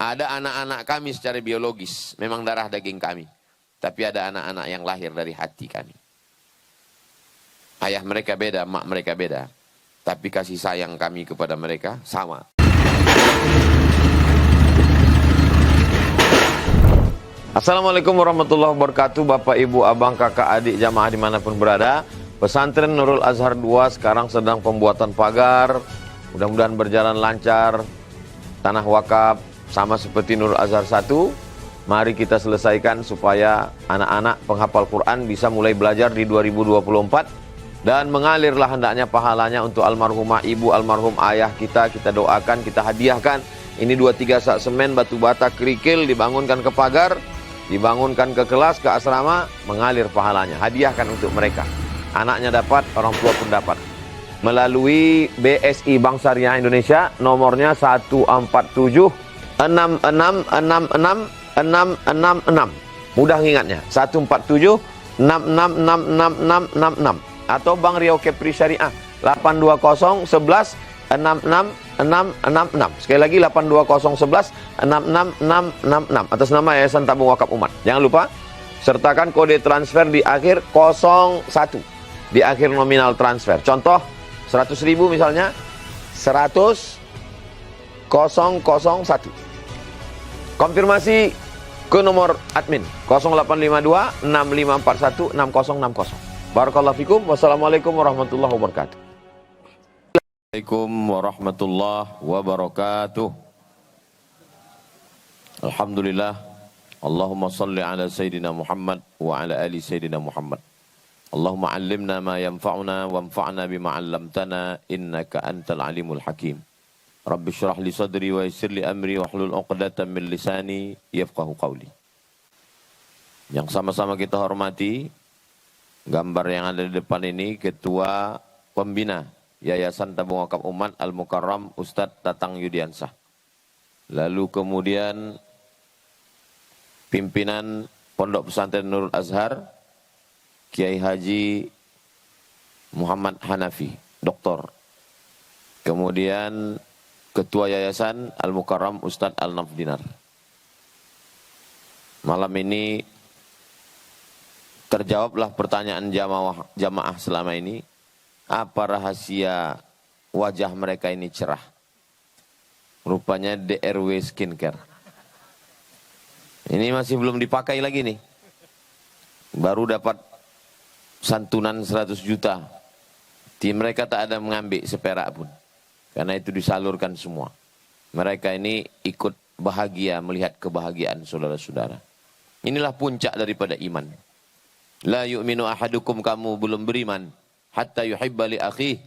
Ada anak-anak kami secara biologis, memang darah daging kami. Tapi ada anak-anak yang lahir dari hati kami. Ayah mereka beda, mak mereka beda. Tapi kasih sayang kami kepada mereka sama. Assalamualaikum warahmatullahi wabarakatuh. Bapak, ibu, abang, kakak, adik, jamaah dimanapun berada. Pesantren Nurul Azhar 2 sekarang sedang pembuatan pagar. Mudah-mudahan berjalan lancar. Tanah wakaf sama seperti Nurul Azhar 1. Mari kita selesaikan supaya anak-anak penghafal Quran bisa mulai belajar di 2024. Dan mengalirlah hendaknya pahalanya untuk almarhumah ibu, almarhum ayah kita doakan, kita hadiahkan. Ini 2-3 sak semen, batu bata, kerikil, dibangunkan ke pagar, dibangunkan ke kelas, ke asrama, mengalir pahalanya. Hadiahkan untuk mereka. Anaknya dapat, orang tua pun dapat. Melalui BSI Bank Syariah Indonesia, nomornya 147 66666666. Mudah ingatnya, 147 666666. Atau Bank Riau Kepri Syariah 820 11 66666. Sekali lagi 820 11 66666 atas nama Yayasan Tabung Wakaf Umat. Jangan lupa sertakan kode transfer di akhir 01 di akhir nominal transfer. Contoh 100.000 misalnya 100.001. Konfirmasi ke nomor admin 0852 6541 6060. Barakallahu fikum. Wassalamualaikum warahmatullahi wabarakatuh. Assalamualaikum warahmatullahi wabarakatuh. Alhamdulillah. Allahumma salli ala Sayyidina Muhammad wa ala ali Sayyidina Muhammad. Allahumma allimna ma yanfa'una wanfa'na bima 'allamtana innaka antal alimul hakim. Rabbi syrah li sadri wa yassir li amri wahlul 'uqdatam min lisani yafqahu qawli. Yang sama-sama kita hormati, gambar yang ada di depan ini Ketua Pembina Yayasan Tabung Wakaf Umat Al-Mukarram Ustadz Tatang Yudiansah. Lalu kemudian pimpinan Pondok Pesantren Nurul Azhar Kiai Haji Muhammad Hanafi, Doktor. Kemudian Ketua Yayasan Al-Mukarram Ustadz Al-Nafdinar. Malam ini terjawablah pertanyaan jamaah selama ini. Apa rahasia wajah mereka ini cerah? Rupanya DRW Skincare. Ini masih belum dipakai lagi nih. Baru dapat santunan 100 juta. Tim mereka tak ada mengambil seperak pun. Karena itu disalurkan semua. Mereka ini ikut bahagia melihat kebahagiaan saudara-saudara. Inilah puncak daripada iman. La yu'minu ahadukum, kamu belum beriman. Hatta yuhibba li akhih,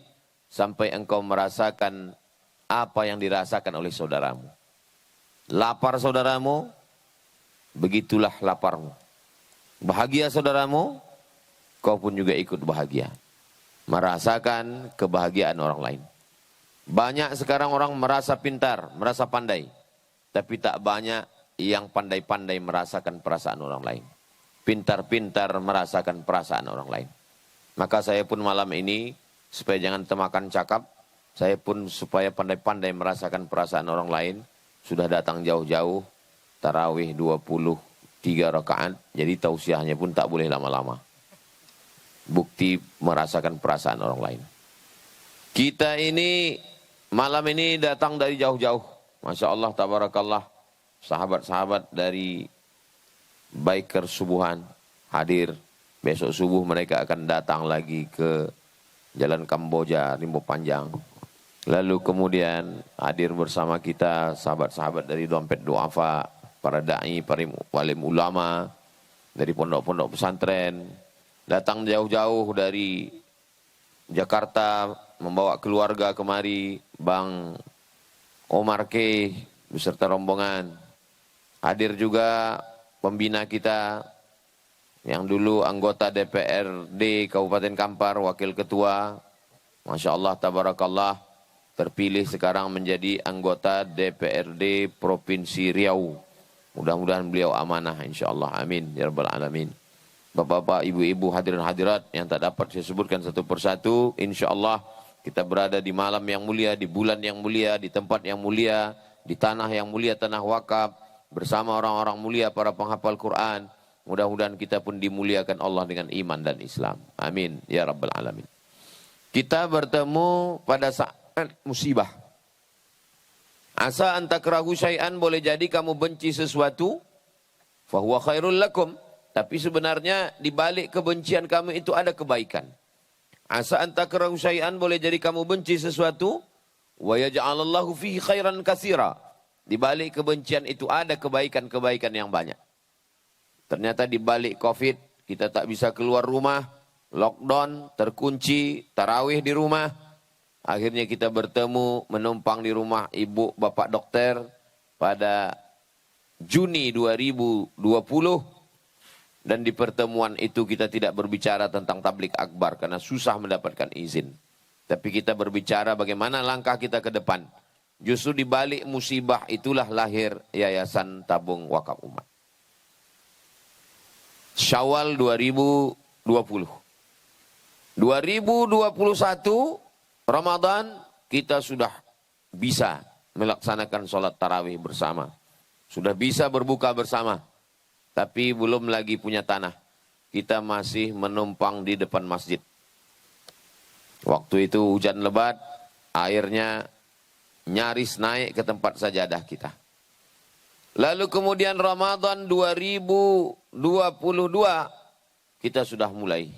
sampai engkau merasakan apa yang dirasakan oleh saudaramu. Lapar saudaramu, begitulah laparmu. Bahagia saudaramu, kau pun juga ikut bahagia. Merasakan kebahagiaan orang lain. Banyak sekarang orang merasa pintar, merasa pandai. Tapi tak banyak yang pandai-pandai merasakan perasaan orang lain. Pintar-pintar merasakan perasaan orang lain. Maka saya pun malam ini, supaya jangan temakan cakap, saya pun supaya pandai-pandai merasakan perasaan orang lain, sudah datang jauh-jauh, tarawih 23 rakaat, jadi tausiahnya pun tak boleh lama-lama. Bukti merasakan perasaan orang lain. Kita ini, malam ini datang dari jauh-jauh. Masya Allah, tabarakallah, sahabat-sahabat dari Biker Subuhan hadir. Besok subuh mereka akan datang lagi ke Jalan Kamboja, Rimbo Panjang. Lalu kemudian hadir bersama kita sahabat-sahabat dari Dompet Duafa, para da'i, para walim ulama, dari pondok-pondok pesantren. Datang jauh-jauh dari Jakarta, membawa keluarga kemari, Bang Omar K beserta rombongan. Hadir juga pembina kita, yang dulu anggota DPRD Kabupaten Kampar, wakil ketua, Masya Allah, tabarakallah, terpilih sekarang menjadi anggota DPRD Provinsi Riau. Mudah-mudahan beliau amanah, insya Allah, amin, ya rabbal alamin. Bapak-bapak, ibu-ibu, hadirin hadirat yang tak dapat saya sebutkan satu persatu, insya Allah kita berada di malam yang mulia, di bulan yang mulia, di tempat yang mulia, di tanah yang mulia, tanah wakaf, bersama orang-orang mulia, para penghafal Quran. Mudah-mudahan kita pun dimuliakan Allah dengan iman dan Islam. Amin. Ya Rabbal Alamin. Kita bertemu pada saat musibah. Asa antakrahu syai'an, boleh jadi kamu benci sesuatu. Fahuwa khairul lakum. Tapi sebenarnya di balik kebencian kamu itu ada kebaikan. Asa antakrahu syai'an, boleh jadi kamu benci sesuatu. Wa yaj'alallahu fihi khairan katsira. Di balik kebencian itu ada kebaikan-kebaikan yang banyak. Ternyata di balik Covid kita tak bisa keluar rumah, lockdown, terkunci, tarawih di rumah. Akhirnya kita bertemu, menumpang di rumah ibu bapak dokter pada Juni 2020. Dan di pertemuan itu kita tidak berbicara tentang tablik akbar karena susah mendapatkan izin. Tapi kita berbicara bagaimana langkah kita ke depan. Justru di balik musibah itulah lahir Yayasan Tabung Wakaf Umat. Syawal 2020. 2021 Ramadan kita sudah bisa melaksanakan sholat tarawih bersama. Sudah bisa berbuka bersama. Tapi belum lagi punya tanah. Kita masih menumpang di depan masjid. Waktu itu hujan lebat, airnya nyaris naik ke tempat sajadah kita. Lalu kemudian Ramadan 2022 kita sudah mulai.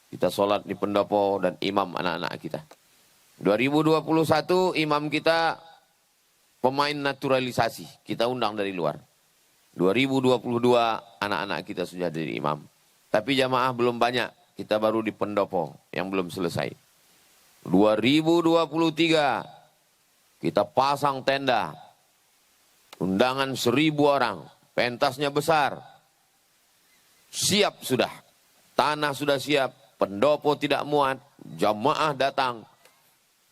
Kita sholat di pendopo dan imam anak-anak kita. 2021 imam kita pemain naturalisasi. Kita undang dari luar. 2022 anak-anak kita sudah jadi imam. Tapi jamaah belum banyak. Kita baru di pendopo yang belum selesai. 2023 kita pasang tenda. Undangan 1.000 orang, pentasnya besar. Siap sudah, tanah sudah siap, pendopo tidak muat, jamaah datang.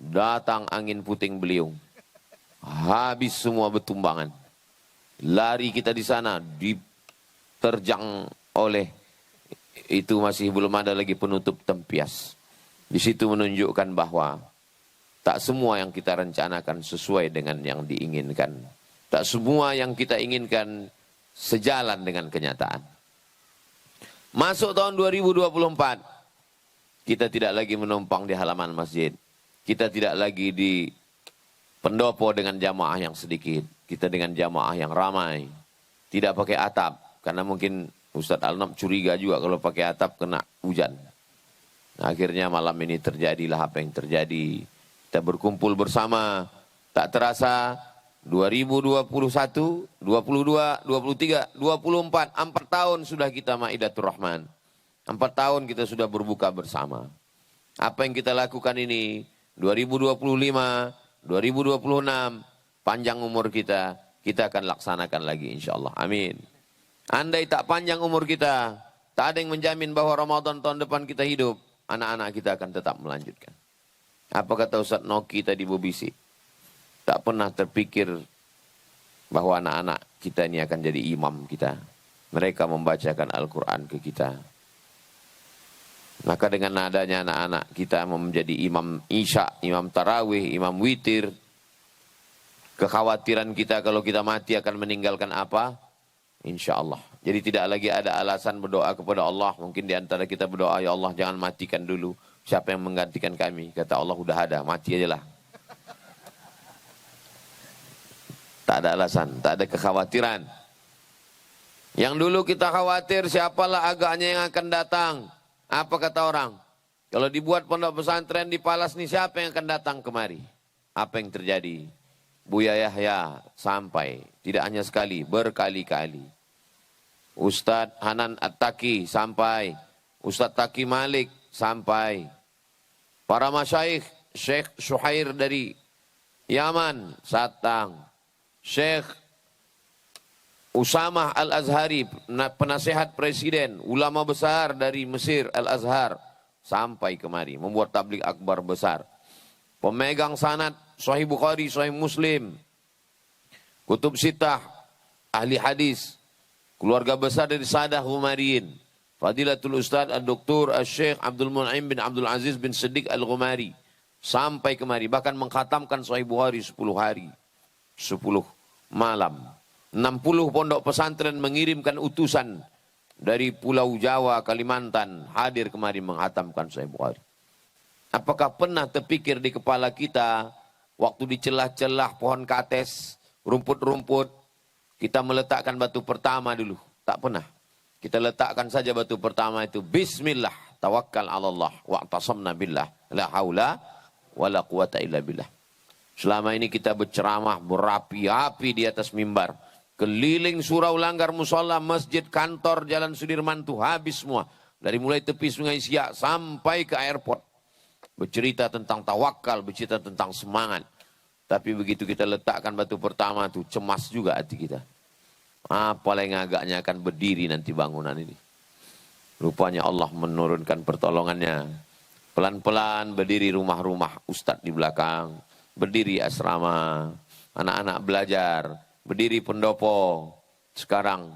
Datang angin puting beliung. Habis semua betumbangan. Lari kita di sana, diterjang oleh, itu masih belum ada lagi penutup tempias. Di situ menunjukkan bahwa tak semua yang kita rencanakan sesuai dengan yang diinginkan. Tak semua yang kita inginkan sejalan dengan kenyataan. Masuk tahun 2024, kita tidak lagi menumpang di halaman masjid. Kita tidak lagi di pendopo dengan jamaah yang sedikit. Kita dengan jamaah yang ramai. Tidak pakai atap, karena mungkin Ustadz Al-Nam curiga juga kalau pakai atap kena hujan. Akhirnya malam ini terjadilah apa yang terjadi. Kita berkumpul bersama, tak terasa 2021, 22, 23, 24, 4 tahun sudah kita Maidatur Rahman. 4 tahun kita sudah berbuka bersama. Apa yang kita lakukan ini, 2025, 2026, panjang umur kita akan laksanakan lagi insya Allah. Amin. Andai tak panjang umur kita, tak ada yang menjamin bahwa Ramadan tahun depan kita hidup, anak-anak kita akan tetap melanjutkan. Apa kata Ustadz Noki tadi Bobisi? Tak pernah terpikir bahwa anak-anak kita ini akan jadi imam kita. Mereka membacakan Al-Quran ke kita. Maka dengan adanya anak-anak kita menjadi imam isya, imam tarawih, imam witir. Kekhawatiran kita kalau kita mati akan meninggalkan apa? Insya Allah. Jadi tidak lagi ada alasan berdoa kepada Allah. Mungkin di antara kita berdoa, ya Allah jangan matikan dulu. Siapa yang menggantikan kami? Kata Allah udah ada, mati aja lah. Tak ada alasan, tak ada kekhawatiran. Yang dulu kita khawatir siapalah agaknya yang akan datang. Apa kata orang? Kalau dibuat pondok pesantren di Palas nih siapa yang akan datang kemari? Apa yang terjadi? Buya Yahya sampai, tidak hanya sekali, berkali-kali. Ustadz Hanan At-Taki sampai. Ustadz Taki Malik sampai. Para masyaikh, Syekh Syuhair dari Yaman datang. Syekh Usamah Al-Azhari, penasehat presiden, ulama besar dari Mesir, Al-Azhar, sampai kemari, membuat tabligh akbar besar. Pemegang sanad, Sahih Bukhari, Sahih Muslim, Kutub Sittah, ahli hadis, keluarga besar dari Sadah Ghumariyin, Fadilatul Ustadz Al-Doktor Al-Syekh Abdul Mun'im bin Abdul Aziz bin Siddiq Al-Ghumari, sampai kemari, bahkan mengkhatamkan Sahih Bukhari 10 hari. 10 malam. 60 pondok pesantren mengirimkan utusan dari Pulau Jawa, Kalimantan hadir kemari menghatamkan Sahih Bukhari. Apakah pernah terpikir di kepala kita waktu di celah-celah pohon kates, rumput-rumput, kita meletakkan batu pertama dulu? Tak pernah. Kita letakkan saja batu pertama itu. Bismillah, tawakkal ala Allah, wa'tasamna billah, la haula wa la quwata illa billah. Selama ini kita berceramah berapi-api di atas mimbar. Keliling surau, langgar, musola, masjid, kantor, jalan Sudirman itu habis semua. Dari mulai tepi Sungai Siak sampai ke airport. Bercerita tentang tawakal, bercerita tentang semangat. Tapi begitu kita letakkan batu pertama itu cemas juga hati kita. Paling agaknya akan berdiri nanti bangunan ini. Rupanya Allah menurunkan pertolongannya. Pelan-pelan berdiri rumah-rumah ustadz di belakang. Berdiri asrama, anak-anak belajar, berdiri pendopo. Sekarang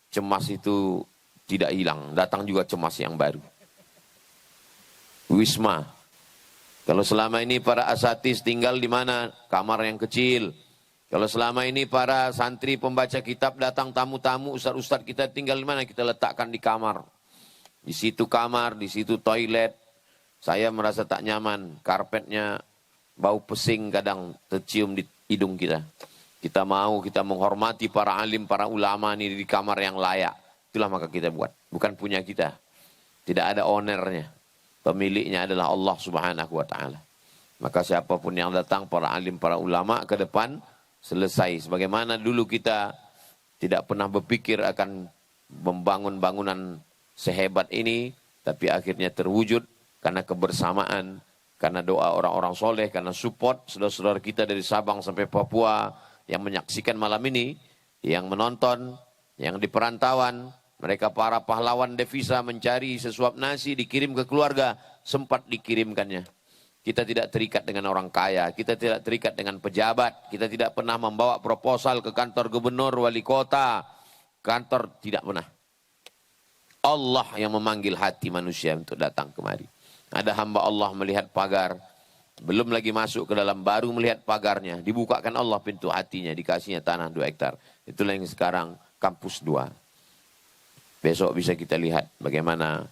cemas itu tidak hilang, datang juga cemas yang baru. Wisma. Kalau selama ini para asatis tinggal di mana? Kamar yang kecil. Kalau selama ini para santri pembaca kitab datang tamu-tamu, ustadz-ustadz kita tinggal di mana? Kita letakkan di kamar. Di situ kamar, di situ toilet. Saya merasa tak nyaman, karpetnya bau pesing kadang tercium di hidung kita. Kita menghormati para alim, para ulama ini di kamar yang layak. Itulah maka kita buat. Bukan punya kita. Tidak ada ownernya. Pemiliknya adalah Allah Subhanahu wa ta'ala. Maka siapapun yang datang, para alim, para ulama ke depan, selesai. Sebagaimana dulu kita tidak pernah berpikir akan membangun bangunan sehebat ini, tapi akhirnya terwujud karena kebersamaan, karena doa orang-orang soleh, karena support saudara-saudara kita dari Sabang sampai Papua yang menyaksikan malam ini, yang menonton, yang di perantauan, mereka para pahlawan devisa mencari sesuap nasi dikirim ke keluarga, sempat dikirimkannya. Kita tidak terikat dengan orang kaya, kita tidak terikat dengan pejabat, kita tidak pernah membawa proposal ke kantor gubernur, wali kota, kantor, tidak pernah. Allah yang memanggil hati manusia untuk datang kemari. Ada hamba Allah melihat pagar, belum lagi masuk ke dalam, baru melihat pagarnya, dibukakan Allah pintu hatinya, dikasihnya tanah 2 hektar. Itulah yang sekarang kampus 2. Besok bisa kita lihat bagaimana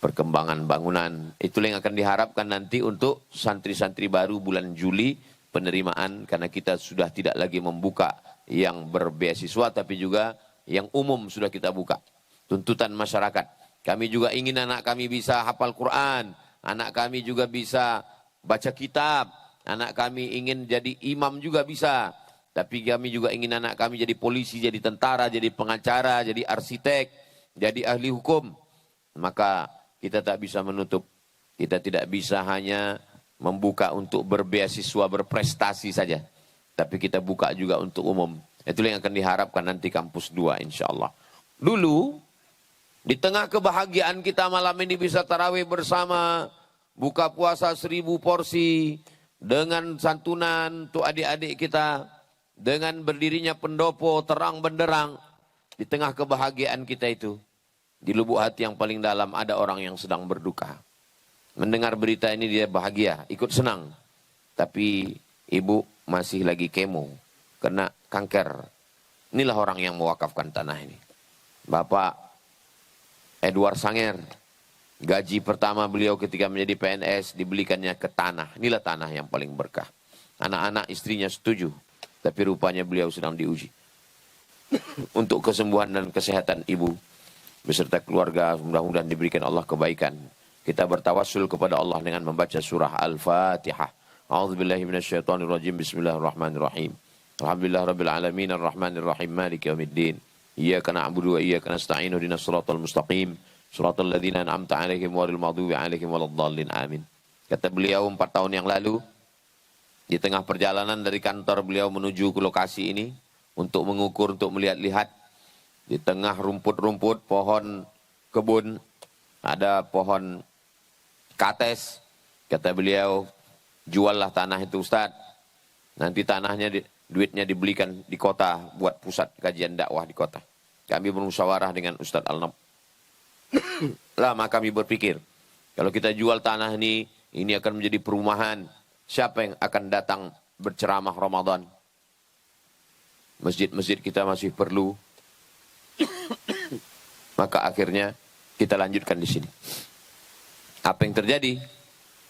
perkembangan bangunan. Itulah yang akan diharapkan nanti untuk santri-santri baru bulan Juli penerimaan, karena kita sudah tidak lagi membuka yang berbeasiswa tapi juga yang umum sudah kita buka. Tuntutan masyarakat. Kami juga ingin anak kami bisa hafal Quran, anak kami juga bisa baca kitab, anak kami ingin jadi imam juga bisa. Tapi kami juga ingin anak kami jadi polisi, jadi tentara, jadi pengacara, jadi arsitek, jadi ahli hukum. Maka kita tak bisa menutup. Kita tidak bisa hanya membuka untuk berbeasiswa, berprestasi saja. Tapi kita buka juga untuk umum. Itulah yang akan diharapkan nanti kampus 2 insya Allah. Dulu, di tengah kebahagiaan kita malam ini bisa tarawih bersama, buka puasa 1000 porsi, dengan santunan untuk adik-adik kita, dengan berdirinya pendopo terang benderang, di tengah kebahagiaan kita itu, di lubuk hati yang paling dalam ada orang yang sedang berduka. Mendengar berita ini dia bahagia, ikut senang. Tapi ibu masih lagi kemo, kena kanker. Inilah orang yang mewakafkan tanah ini. Bapak Edward Sanger, gaji pertama beliau ketika menjadi PNS dibelikannya ke tanah. Inilah tanah yang paling berkah. Anak-anak istrinya setuju, tapi rupanya beliau sedang diuji. Untuk kesembuhan dan kesehatan ibu beserta keluarga, mudah-mudahan diberikan Allah kebaikan. Kita bertawassul kepada Allah dengan membaca surah Al-Fatihah. A'udzubillahi minasyaitonirrajim. Bismillahirrahmanirrahim. Alhamdulillahirabbil alamin arrahmanirrahim maliki yaumiddin. Iyyaka na'budu wa iyyaka nasta'in ihdinas siratal mustaqim. Siratal ladzina an'amta 'alaihim ghairil maghdubi 'alaihim waladdallin. Amin. Kata beliau 4 tahun yang lalu, di tengah perjalanan dari kantor beliau menuju ke lokasi ini untuk mengukur, untuk melihat-lihat. Di tengah rumput-rumput, pohon kebun, ada pohon kates. Kata beliau, juallah tanah itu Ustaz. Nanti tanahnya, duitnya dibelikan di kota, buat pusat kajian dakwah di kota. Kami bermusyawarah dengan Ustaz Al-Nab. Lama kami berpikir, kalau kita jual tanah ini akan menjadi perumahan. Siapa yang akan datang berceramah Ramadan? masjid-masjid kita masih perlu, maka akhirnya kita lanjutkan di sini. Apa yang terjadi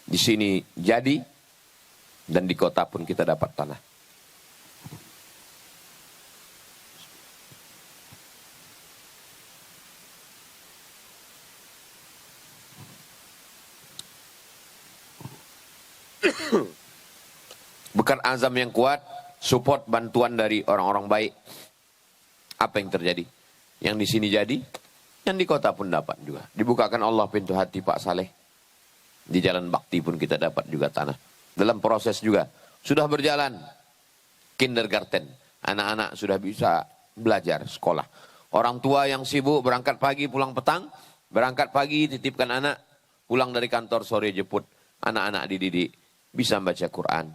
di sini jadi, dan di kota pun kita dapat tanah. Bukan azam yang kuat, support bantuan dari orang-orang baik. Apa yang terjadi? Yang di sini jadi, yang di kota pun dapat juga. Dibukakan Allah pintu hati Pak Saleh. Di jalan bakti pun kita dapat juga tanah. Dalam proses juga sudah berjalan kindergarten. Anak-anak sudah bisa belajar sekolah. Orang tua yang sibuk berangkat pagi pulang petang, berangkat pagi titipkan anak, pulang dari kantor sore jemput. Anak-anak dididik bisa membaca Quran.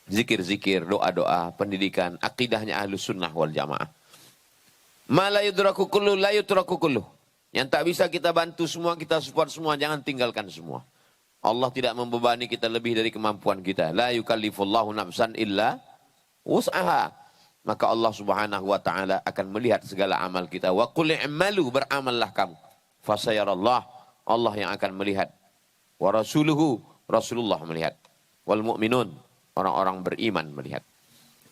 Zikir-zikir, doa-doa, pendidikan, akidahnya Ahlus Sunnah wal Jamaah. Ma la yudraku kullu la yutraku kullu. Yang tak bisa kita bantu semua, kita support semua, jangan tinggalkan semua. Allah tidak membebani kita lebih dari kemampuan kita. La yukallifullahu nafsan illa wus'aha. Maka Allah Subhanahu wa taala akan melihat segala amal kita. Wa qul i'malu, beramallah kamu. Fasayarallah, Allah yang akan melihat. Wa rasuluhu, Rasulullah melihat. Wal mu'minun, orang-orang beriman melihat.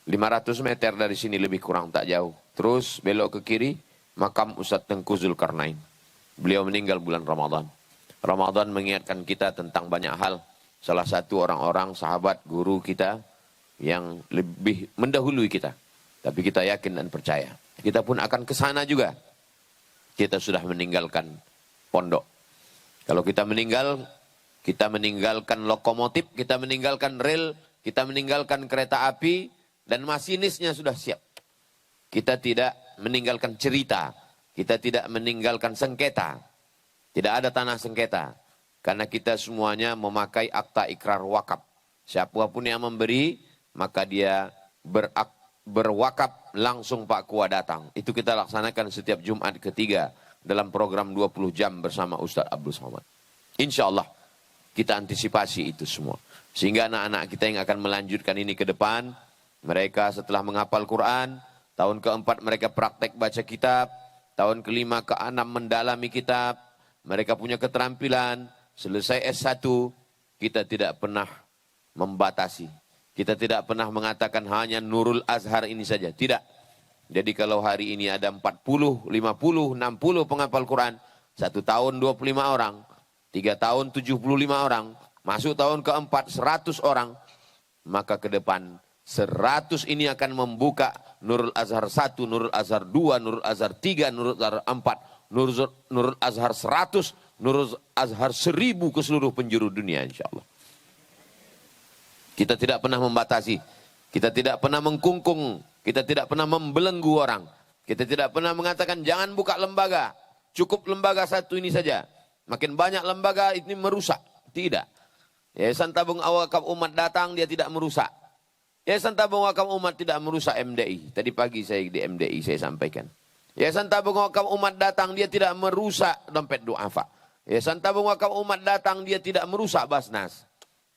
500 meter dari sini lebih kurang tak jauh. Terus belok ke kiri, makam Ustadz Tengku Zulkarnain. Beliau meninggal bulan Ramadan. Ramadan mengingatkan kita tentang banyak hal. Salah satu orang-orang sahabat guru kita yang lebih mendahului kita. Tapi kita yakin dan percaya. Kita pun akan ke sana juga. Kita sudah meninggalkan pondok. Kalau kita meninggalkan lokomotif, kita meninggalkan rel, kita meninggalkan kereta api, dan masinisnya sudah siap. Kita tidak meninggalkan cerita, kita tidak meninggalkan sengketa. Tidak ada tanah sengketa. Karena kita semuanya memakai akta ikrar wakaf. Siapapun yang memberi, maka dia berwakaf, langsung Pak Kua datang. Itu kita laksanakan setiap Jumat ketiga dalam program 20 jam bersama Ustadz Abdul Somad. Insya Allah kita antisipasi itu semua. Sehingga anak-anak kita yang akan melanjutkan ini ke depan, mereka setelah menghafal Quran, tahun keempat mereka praktek baca kitab, tahun kelima ke enam mendalami kitab, mereka punya keterampilan, selesai S1, kita tidak pernah membatasi. Kita tidak pernah mengatakan hanya Nurul Azhar ini saja. Tidak. Jadi kalau hari ini ada 40, 50, 60 penghafal Quran, 1 tahun 25 orang, 3 tahun 75 orang, masuk tahun keempat 100 orang, maka ke depan 100 ini akan membuka Nurul Azhar 1, Nurul Azhar 2, Nurul Azhar 3, Nurul Azhar 4, Nurul Azhar 100, Nurul Azhar 1000 ke seluruh penjuru dunia insyaAllah. Kita tidak pernah membatasi, kita tidak pernah mengkungkung, kita tidak pernah membelenggu orang. Kita tidak pernah mengatakan jangan buka lembaga, cukup lembaga satu ini saja. Makin banyak lembaga ini merusak. Tidak. Yayasan Tabung Wakaf Umat datang, dia tidak merusak. Yayasan Tabung Wakaf Umat tidak merusak MDI. Tadi pagi saya di MDI saya sampaikan. Yayasan Tabung Wakaf Umat datang, dia tidak merusak dompet duafa. Yayasan Tabung Wakaf Umat datang, dia tidak merusak Basnas.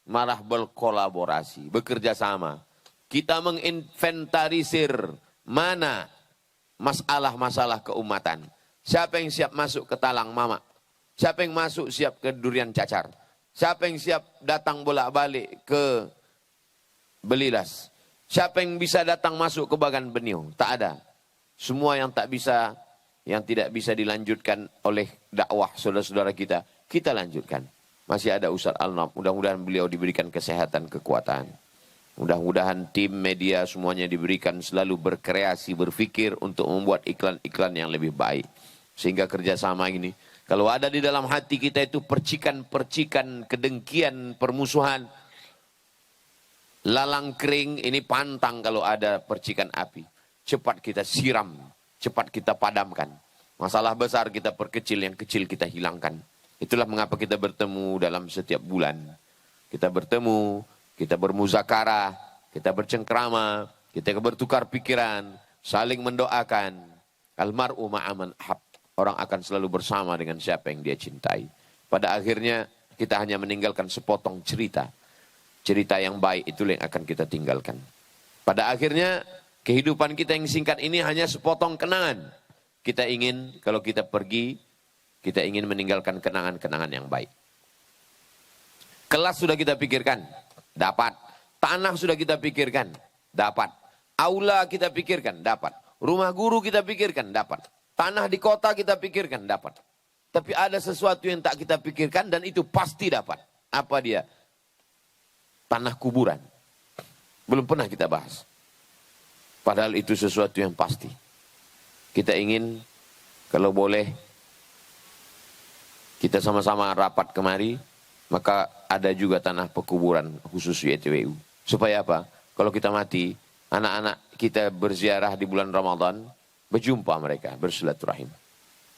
Malah berkolaborasi, bekerja sama. Kita menginventarisir mana masalah-masalah keumatan. Siapa yang siap masuk ke Talang Mama? Siapa yang masuk siap ke Durian Cacar? Siapa yang siap datang bolak-balik ke Belilas? Siapa yang bisa datang masuk ke Bagan Benio? Tak ada. Semua yang tak bisa, yang tidak bisa dilanjutkan oleh dakwah saudara-saudara kita, kita lanjutkan. Masih ada Ustaz Al-Naf, mudah-mudahan beliau diberikan kesehatan, kekuatan. Mudah-mudahan tim media semuanya diberikan selalu berkreasi, berpikir untuk membuat iklan-iklan yang lebih baik. Sehingga kerjasama ini, kalau ada di dalam hati kita itu percikan-percikan kedengkian, permusuhan, lalang kering, ini pantang kalau ada percikan api. Cepat kita siram, cepat kita padamkan. Masalah besar kita perkecil, yang kecil kita hilangkan. Itulah mengapa kita bertemu dalam setiap bulan. Kita bertemu, kita bermuzakarah, kita bercengkrama, kita bertukar pikiran, saling mendoakan. Almar'u ma'aman ahab. Orang akan selalu bersama dengan siapa yang dia cintai. Pada akhirnya kita hanya meninggalkan sepotong cerita. Cerita yang baik itulah yang akan kita tinggalkan. Pada akhirnya Kehidupan kita yang singkat ini hanya sepotong kenangan. Kita ingin, kalau kita pergi, kita ingin meninggalkan kenangan-kenangan yang baik. Kelas sudah kita pikirkan, dapat. Tanah sudah kita pikirkan, dapat. Aula kita pikirkan, dapat. Rumah guru kita pikirkan, dapat. Tanah di kota kita pikirkan, dapat. Tapi ada sesuatu yang tak kita pikirkan dan itu pasti dapat. Apa dia? Tanah kuburan. Belum pernah kita bahas. Padahal itu sesuatu yang pasti. Kita ingin, kalau boleh, kita sama-sama rapat kemari, maka ada juga tanah pekuburan khusus YTWU. Supaya apa? Kalau kita mati, anak-anak kita berziarah di bulan Ramadan, berjumpa mereka, bersilaturahim.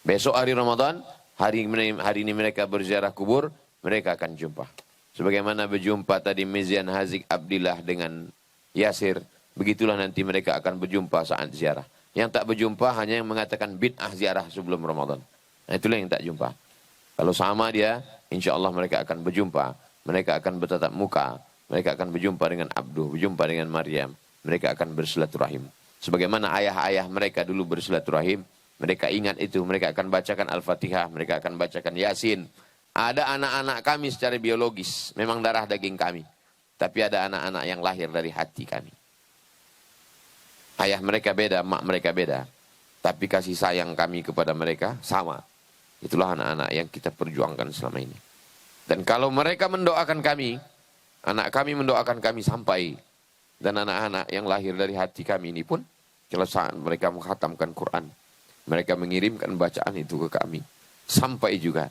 Besok hari Ramadan, hari ini mereka berziarah kubur, mereka akan jumpa. Sebagaimana berjumpa tadi Mizian Hazik Abdillah dengan Yasir, begitulah nanti mereka akan berjumpa saat ziarah. Yang tak berjumpa hanya yang mengatakan bid'ah ziarah sebelum Ramadan. Nah itulah yang tak jumpa. Kalau sama dia, insya Allah mereka akan berjumpa. Mereka akan bertatap muka. Mereka akan berjumpa dengan Abduh, berjumpa dengan Maryam. Mereka akan bersilaturahim. Sebagaimana ayah-ayah mereka dulu bersilaturahim. Mereka ingat itu. Mereka akan bacakan Al-Fatihah. Mereka akan bacakan Yasin. Ada anak-anak kami secara biologis. Memang darah daging kami. Tapi ada anak-anak yang lahir dari hati kami. Ayah mereka beda, mak mereka beda. Tapi kasih sayang kami kepada mereka sama. Itulah anak-anak yang kita perjuangkan selama ini. Dan kalau mereka mendoakan kami, anak kami mendoakan kami sampai. Dan anak-anak yang lahir dari hati kami ini pun, kalau saat mereka menghatamkan Quran, mereka mengirimkan bacaan itu ke kami. Sampai juga.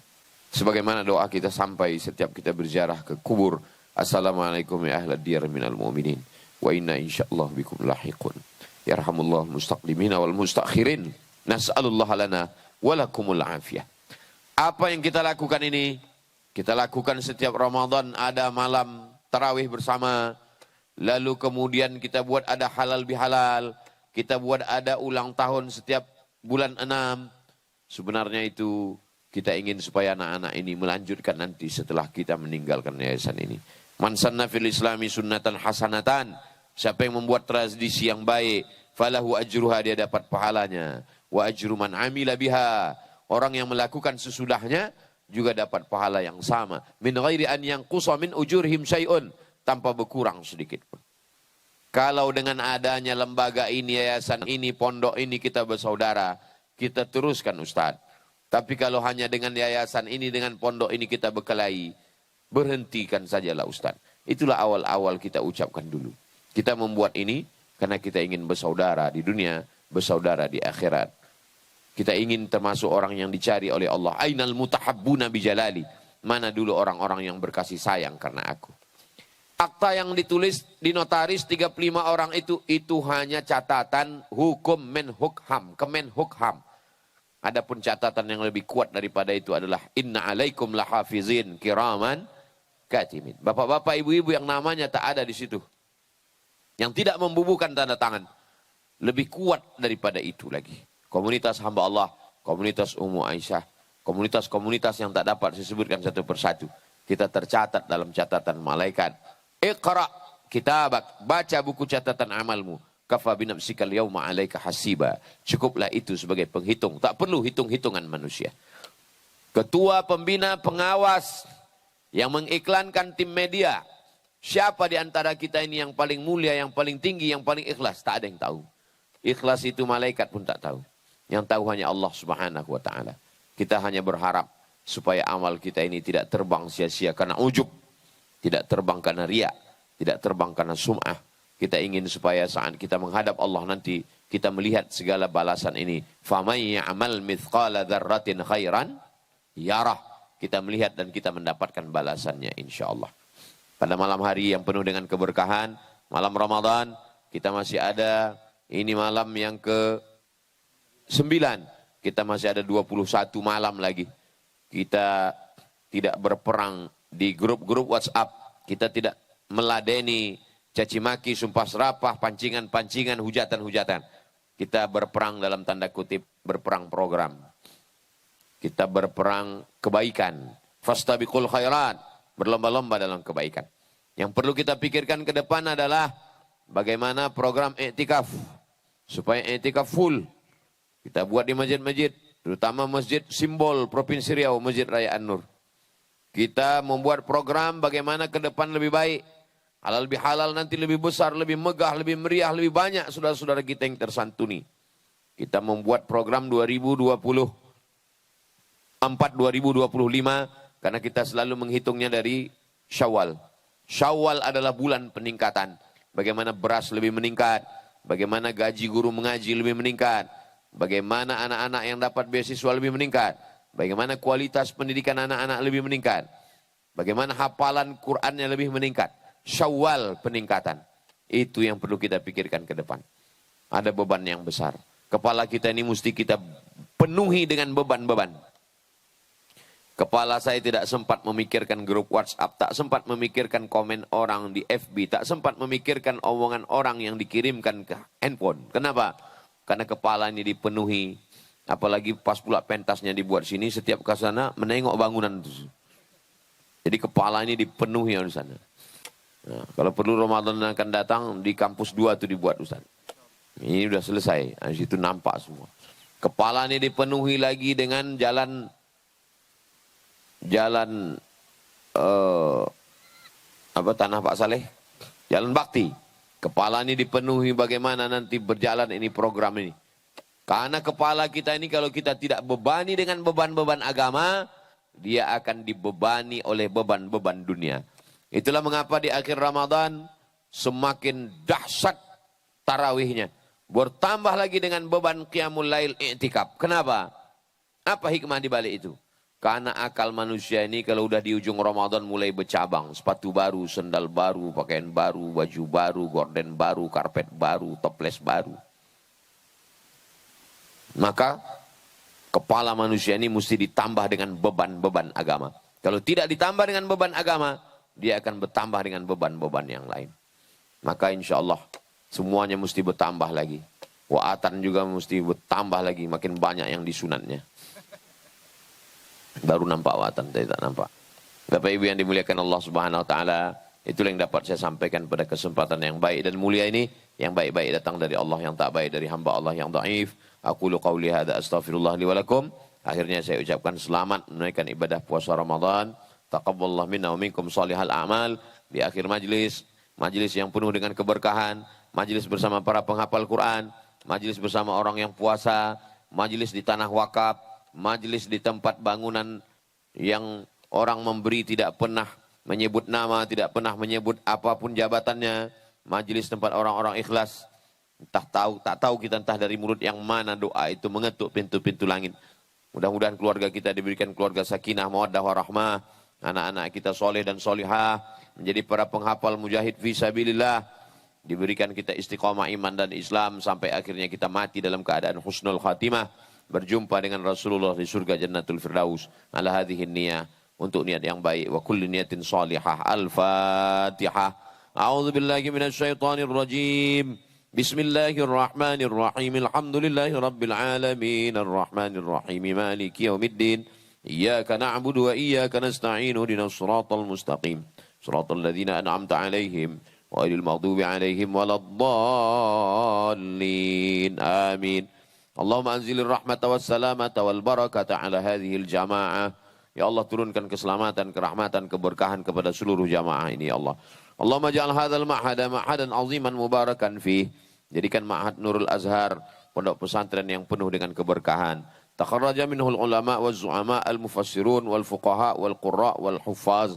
Sebagaimana doa kita sampai setiap kita berziarah ke kubur. Assalamualaikum ya ahlad diyar minal mu'minin. Wa inna insyaallah bikum lahiqun. Yarhamullah mustaqdimina wal mustakhirin. Nas'alullah lana walakumul afiyah. Apa yang kita lakukan ini? Kita lakukan setiap Ramadan ada malam tarawih bersama. Lalu kemudian kita buat ada halal bihalal. Kita buat ada ulang tahun setiap bulan 6. Sebenarnya itu kita ingin supaya anak-anak ini melanjutkan nanti setelah kita meninggalkan yayasan ini. Man sanna fil islami sunnatan hasanatan. Siapa yang membuat tradisi yang baik, falahu ajruha, dia dapat pahalanya. Wa ajru man amila biha. Orang yang melakukan sesudahnya juga dapat pahala yang sama. Min ghairi an yanqusa min ujurihim syai'un, tanpa berkurang sedikit pun. Kalau dengan adanya lembaga ini, yayasan ini, pondok ini kita bersaudara, kita teruskan Ustaz. Tapi kalau hanya dengan yayasan ini, dengan pondok ini kita berkelahi, berhentikan sajalah Ustaz. Itulah awal-awal kita ucapkan dulu. Kita membuat ini karena kita ingin bersaudara di dunia, bersaudara di akhirat. Kita ingin termasuk orang yang dicari oleh Allah. Ainal mutahabbuna bijalali. Mana dulu orang-orang yang berkasih sayang karena aku. Akta yang ditulis di notaris 35 orang itu hanya catatan hukum Menhukham, Kemenhukham. Adapun catatan yang lebih kuat daripada itu adalah inna alaikum lahafizin kiraman katimin. Bapak-bapak, ibu-ibu yang namanya tak ada di situ, yang tidak membubuhkan tanda tangan, lebih kuat daripada itu lagi. Komunitas hamba Allah, komunitas Ummu Aisyah, komunitas-komunitas yang tak dapat disebutkan satu persatu, kita tercatat dalam catatan malaikat. Iqra kitabak, baca buku catatan amalmu. Kafa binafsikal yauma alaika hasiba. Cukuplah itu sebagai penghitung, tak perlu hitung-hitungan manusia. Ketua pembina pengawas yang mengiklankan tim media. Siapa di antara kita ini yang paling mulia, yang paling tinggi, yang paling ikhlas? Tak ada yang tahu. Ikhlas itu malaikat pun tak tahu. Yang tahu hanya Allah Subhanahu wa ta'ala. Kita hanya berharap supaya amal kita ini tidak terbang sia-sia karena ujub. Tidak terbang karena riya. Tidak terbang karena sum'ah. Kita ingin supaya saat kita menghadap Allah nanti, kita melihat segala balasan ini. فَمَنْ يَعْمَلْ مِثْقَالَ ذَرَّةٍ خَيْرًا يَرَهُ. Kita melihat dan kita mendapatkan balasannya insyaAllah. Pada malam hari yang penuh dengan keberkahan, malam Ramadan, kita masih ada, ini malam yang ke-9. Kita masih ada 21 malam lagi. Kita tidak berperang di grup-grup WhatsApp. Kita tidak meladeni caci maki, sumpah serapah, pancingan-pancingan, hujatan-hujatan. Kita berperang dalam tanda kutip, berperang program. Kita berperang kebaikan. Fastabiqul khairat. Berlomba-lomba dalam kebaikan. Yang perlu kita pikirkan ke depan adalah bagaimana program iktikaf. supaya i'tikaf full. Kita buat di masjid-masjid, terutama masjid simbol Provinsi Riau, Masjid Raya An-Nur. Kita membuat program bagaimana ke depan lebih baik. Halal bihalal nanti lebih besar, lebih megah, lebih meriah, lebih banyak saudara-saudara kita yang tersantuni. Kita membuat program 2024-2025 karena kita selalu menghitungnya dari Syawal. Syawal adalah bulan peningkatan. Bagaimana beras lebih meningkat, bagaimana gaji guru mengaji lebih meningkat, bagaimana anak-anak yang dapat beasiswa lebih meningkat, bagaimana kualitas pendidikan anak-anak lebih meningkat, bagaimana hafalan Qur'annya lebih meningkat. Syawal peningkatan. Itu yang perlu kita pikirkan ke depan. Ada beban yang besar. Kepala kita ini mesti kita penuhi dengan beban-beban. Kepala saya tidak sempat memikirkan grup WhatsApp, tak sempat memikirkan komen orang di FB, tak sempat memikirkan omongan orang yang dikirimkan ke handphone. Kenapa? Karena kepala ini dipenuhi. Apalagi pas pula pentasnya dibuat sini, setiap ke sana menengok bangunan itu. Jadi kepala ini dipenuhi di sana. Nah, kalau perlu Ramadan akan datang, di kampus 2 itu dibuat Ustaz. Ini sudah selesai, di situ nampak semua. Kepala ini dipenuhi lagi dengan jalan tanah Pak Saleh, jalan bakti. Kepala ini dipenuhi bagaimana nanti berjalan ini program ini. Karena kepala kita ini kalau kita tidak bebani dengan beban-beban agama, dia akan dibebani oleh beban-beban dunia. Itulah mengapa di akhir Ramadan semakin dahsyat tarawihnya. Bertambah lagi dengan beban qiyamul lail i'tikaf. Kenapa? Apa hikmah di balik itu? Karena akal manusia ini kalau udah di ujung Ramadan mulai bercabang. Sepatu baru, sendal baru, pakaian baru, baju baru, gorden baru, karpet baru, toples baru. Maka kepala manusia ini mesti ditambah dengan beban-beban agama. Kalau tidak ditambah dengan beban agama, dia akan bertambah dengan beban-beban yang lain. Maka insya Allah semuanya mesti bertambah lagi. Wa'atan juga mesti bertambah lagi. Makin banyak yang disunatnya. Baru nampak wa'atan, tadi tak nampak. Bapak Ibu yang dimuliakan Allah Subhanahu Wa Taala, itulah yang dapat saya sampaikan pada kesempatan yang baik dan mulia ini. Yang baik-baik datang dari Allah, yang tak baik dari hamba Allah yang dhaif. Aqulu qawli hadza astaghfirullah li wa lakum. Akhirnya saya ucapkan selamat menunaikan ibadah puasa Ramadan. Taqabbalallahu minna wa minkum salihal a'mal. Di akhir majlis yang penuh dengan keberkahan, majlis bersama para penghafal Quran, majlis bersama orang yang puasa, majlis di tanah wakaf, majlis di tempat bangunan yang orang memberi tidak pernah menyebut nama, tidak pernah menyebut apapun jabatannya, majlis tempat orang-orang ikhlas. Tak tahu kita entah dari mulut yang mana doa itu mengetuk pintu-pintu langit. Mudah-mudahan keluarga kita diberikan keluarga sakinah, mawaddah warahmah. Anak-anak kita soleh dan solihah, menjadi para penghafal mujahid fisabilillah, diberikan kita istiqamah iman dan Islam sampai akhirnya kita mati dalam keadaan husnul khatimah, berjumpa dengan Rasulullah di surga Jannatul Firdaus. Ala hadhihi niyah, untuk niat yang baik, wa kulli niyatin salihah. Al-Fatihah. A'udzu billahi minasyaitonir rajim. Bismillahirrahmanirrahim. Alhamdulillahi rabbil alamin, arrahmanir rahim, maliki yaumiddin. إياك نعبد وإياك نستعين اهدنا الصراط المستقيم صراط الذين أنعمت عليهم غير المغضوب عليهم ولا الضالين آمين اللهم أنزل الرحمة والسلامة والبركة على هذه الجماعة. Ya Allah, turunkan keselamatan, kerahmatan, keberkahan kepada seluruh jamaah ini ya Allah. Allahumma ja'al hadzal ma'hada ma'hadan 'aziman mubarakan fih. Jadikan Ma'had Nurul Azhar pondok pesantren yang penuh dengan keberkahan. Takharraja minhul ulama wal zu'ama al-mufassirun wal fuqaha wal qurra wal huffaz.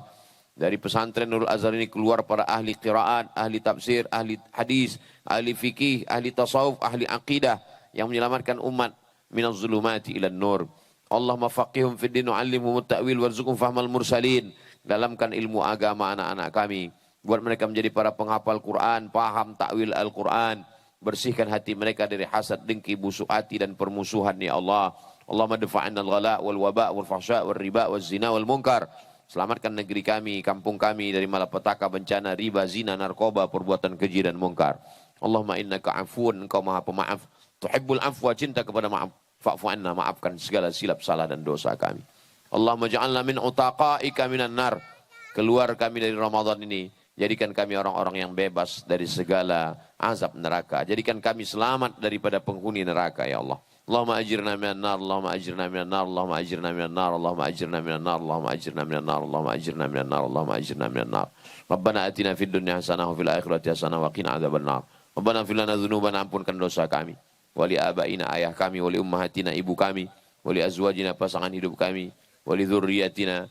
Dari pesantren Nurul Azhar ini keluar para ahli qiraat, ahli tafsir, ahli hadis, ahli fikih, ahli tasawuf, ahli aqidah yang menyelamatkan umat minaz zulumati ilan nur. Allahumma faqihum fid din wa 'allimhum at-ta'wil warzuqhum fahmal mursalin. Dalamkan ilmu agama anak-anak kami. Buat mereka menjadi para penghafal Quran, paham takwil Al-Quran. Bersihkan hati mereka dari hasad, dengki, busuk hati dan permusuhan ya Allah. Allahumma dafa'anna al-ghala wal waba wal fahsya wal riba wal zina wal munkar. Selamatkan negeri kami, kampung kami dari malapetaka, bencana, riba, zina, narkoba, perbuatan keji dan munkar. Allahumma innaka afuun, engkau maha pemaaf. Tuhibbul afwa, cinta kepada maaf. Fa'fu anna, maafkan segala silap salah dan dosa kami. Allahumma ja'alna min utaqaika minan nar. Keluar kami dari Ramadan ini Jadikan kami orang-orang yang bebas dari segala azab neraka. Jadikan kami selamat daripada penghuni neraka ya Allah. Allahumma ajirna minan nar, Allahumma ajirna minan nar, Allahumma ajirna minan nar, Allahumma ajirna minan nar, Allahumma ajirna minan nar, Allahumma ajirna minan nar, Allahumma ajirna minan nar. Rabbana atina fid dunya hasanah wa fil akhirati hasanah wa qina adzabannar. Rabbana fil lana dzunubana, ampunkan dosa kami. Wali abaina, ayah kami, wali ummahatina, ibu kami, wali azwajina, pasangan hidup kami, wali dzurriyyatina,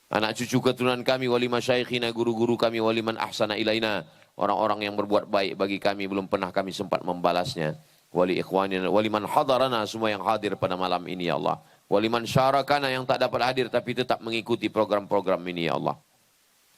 anak cucu keturunan kami, wali masyaikhina, guru-guru kami, wali man ahsana ilaina, orang-orang yang berbuat baik bagi kami belum pernah kami sempat membalasnya. Wali ikhwanina, wali man hadarana, semua yang hadir pada malam ini ya Allah. Wali man syarakana, yang tak dapat hadir tapi tetap mengikuti program-program ini ya Allah.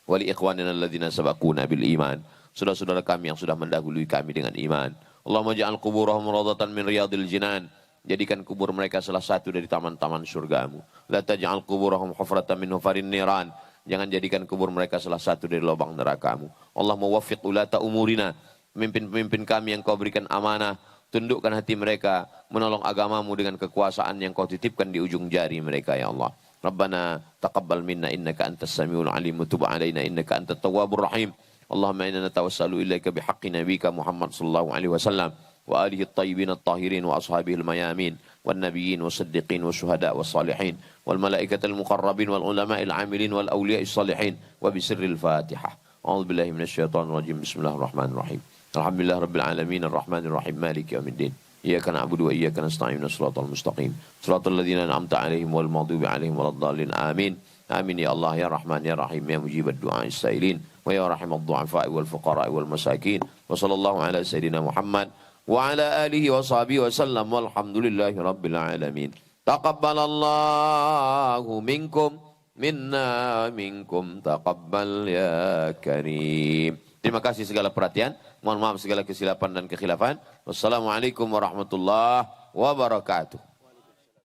Wali ikhwanina alladzina sabaquna bil iman, saudara-saudara kami yang sudah mendahului kami dengan iman. Allahumma ja'al kuburahum rawdatan min riyadil jinan, jadikan kubur mereka salah satu dari taman-taman surgamu. La taj'al kuburahum hufratan min hufarin niran, jangan jadikan kubur mereka salah satu dari lubang nerakamu. Allahumma waffiq ulata umurina, pemimpin-pemimpin kami yang kau berikan amanah, tundukkan hati mereka menolong agamamu dengan kekuasaan yang kau titipkan di ujung jari mereka ya Allah. Rabbana taqabbal minna innaka antas samiul alim, tub alaina innaka antat tawwabur rahim. Allahumma inna natawassalu ilaika bihaqqi nabiyyika Muhammad sallallahu alaihi wasallam wa alihi at-tayyibin at-tahirin wa ashabihi al-mayamin wan nabiyyin was-siddiqin wasyuhada was-salihin wal malaikatil muqarrabin wal ulama'il 'amilin wal awliya'is salihin wa bisirril Fatihah. A'udzu billahi minasyaitonir rajim. Bismillahirrahmanirrahim. Alhamdulillah rabbil alamin arrahmanir rahim maliki yaumiddin. Iyyaka na'budu wa iyyaka nasta'in shiratal mustaqim shiratal ladzina an'amta 'alaihim wal maghdubi 'alaihim waladdallin. Amin. Amin ya Allah ya Rahman ya Rahim ya mujibad du'a as-sailin wa ya rahimad du'afa wal fuqara wal masakin. Wa sallallahu ala sayyidina Muhammad wa ala alihi wa sahbihi wa sallam walhamdulillahi rabbil alamin. Taqabbalallahu minkum minna minkum taqabbal ya karim. Terima kasih segala perhatian. Mohon maaf segala kesilapan dan kekhilafan. Wassalamualaikum warahmatullahi wabarakatuh.